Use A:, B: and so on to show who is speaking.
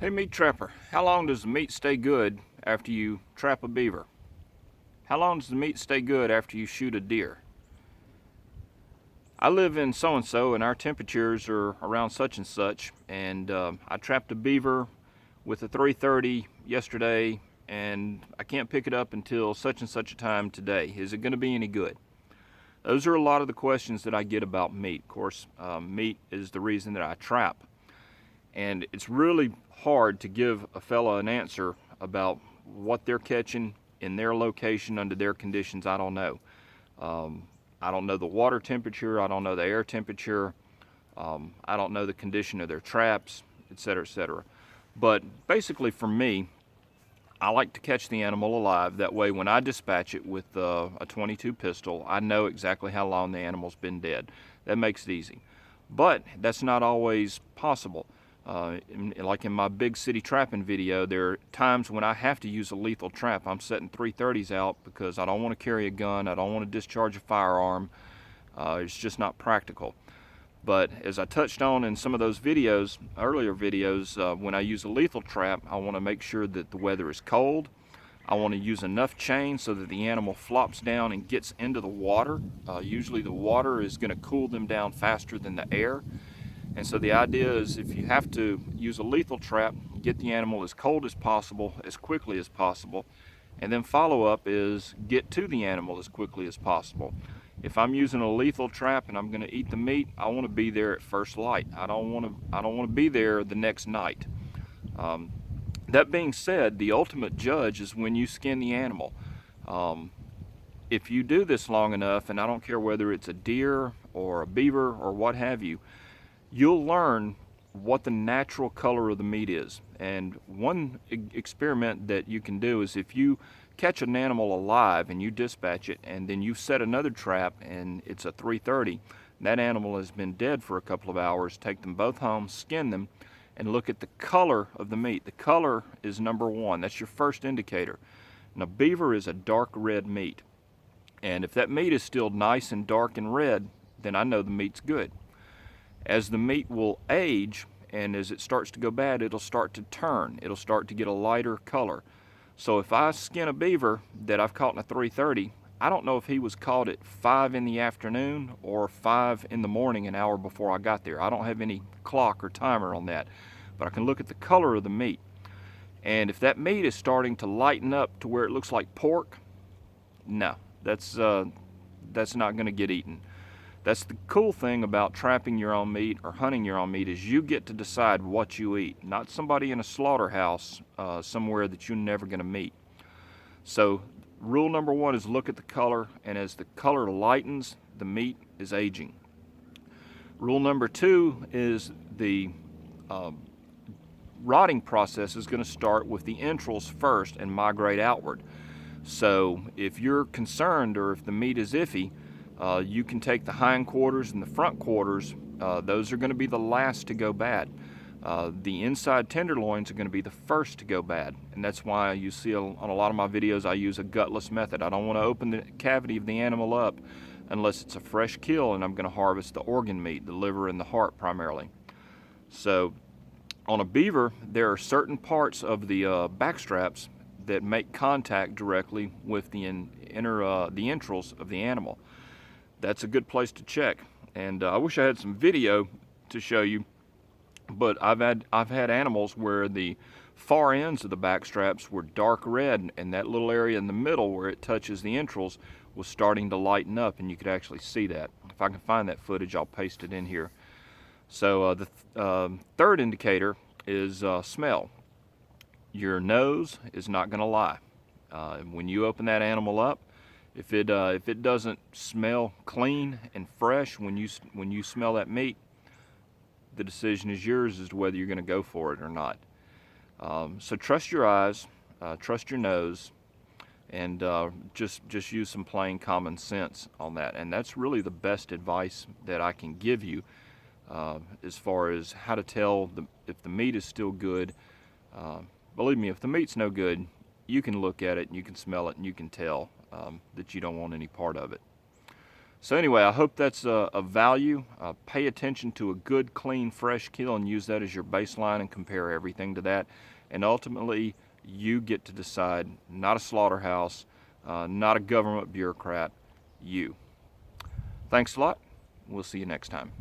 A: Hey meat trapper, how long does the meat stay good after you trap a beaver? How long does the meat stay good after you shoot a deer? I live in so-and-so and our temperatures are around such and such, and I trapped a beaver with a 330 yesterday and I can't pick it up until such and such a time today. Is it going to be any good? Those are a lot of the questions that I get about meat. Of course, meat is the reason that I trap. And it's really hard to give a fella an answer about what they're catching in their location under their conditions. I don't know. I don't know the water temperature. I don't know the air temperature. I don't know the condition of their traps, etc., etc. But basically for me, I like to catch the animal alive. That way when I dispatch it with a .22 pistol, I know exactly how long the animal's been dead. That makes it easy. But that's not always possible. Like in my big city trapping video, there are times when I have to use a lethal trap. I'm setting 330s out because I don't want to carry a gun, I don't want to discharge a firearm. It's just not practical. But as I touched on in some of those videos, earlier videos, when I use a lethal trap, I want to make sure that the weather is cold. I want to use enough chain so that the animal flops down and gets into the water. Usually the water is going to cool them down faster than the air. And so the idea is, if you have to use a lethal trap, get the animal as cold as possible, as quickly as possible, and then follow up is get to the animal as quickly as possible. If I'm using a lethal trap and I'm going to eat the meat, I want to be there at first light. I don't want to be there the next night. That being said, the ultimate judge is when you skin the animal. If you do this long enough, and I don't care whether it's a deer or a beaver or what have you, you'll learn what the natural color of the meat is. And one experiment that you can do is, if you catch an animal alive and you dispatch it and then you set another trap and it's a 330, that animal has been dead for a couple of hours, take them both home, skin them, and look at the color of the meat. The color is number one. That's your first indicator. Now, beaver is a dark red meat, and if that meat is still nice and dark and red, then I know the meat's good. As the meat will age and as it starts to go bad, it'll start to turn. It'll start to get a lighter color. So if I skin a beaver that I've caught in a 330, I don't know if he was caught at 5 in the afternoon or 5 in the morning, an hour before I got there. I don't have any clock or timer on that, but I can look at the color of the meat. And if that meat is starting to lighten up to where it looks like pork, no, that's not going to get eaten. That's the cool thing about trapping your own meat or hunting your own meat, is you get to decide what you eat, not somebody in a slaughterhouse somewhere that you're never going to meet. So rule number one is look at the color, and as the color lightens, the meat is aging. Rule number two is the rotting process is going to start with the entrails first and migrate outward. So if you're concerned or if the meat is iffy, you can take the hindquarters and the front quarters. Those are going to be the last to go bad. The inside tenderloins are going to be the first to go bad, and that's why you see on a lot of my videos I use a gutless method. I don't want to open the cavity of the animal up unless it's a fresh kill and I'm going to harvest the organ meat, the liver and the heart primarily. So on a beaver, there are certain parts of the backstraps that make contact directly with the entrails of the animal. That's a good place to check. And I wish I had some video to show you, but I've had animals where the far ends of the back straps were dark red, and that little area in the middle where it touches the entrails was starting to lighten up, and you could actually see that. If I can find that footage, I'll paste it in here. So the third indicator is smell. Your nose is not going to lie. When you open that animal up, if it doesn't smell clean and fresh when you smell that meat, the decision is yours as to whether you're going to go for it or not. So trust your eyes, trust your nose, and just use some plain common sense on that. And that's really the best advice that I can give you as far as how to tell if the meat is still good. Believe me, if the meat's no good, you can look at it and you can smell it and you can tell that you don't want any part of it. So anyway, I hope that's of value. Pay attention to a good, clean, fresh kill and use that as your baseline and compare everything to that. And ultimately, you get to decide, not a slaughterhouse, not a government bureaucrat, you. Thanks a lot. We'll see you next time.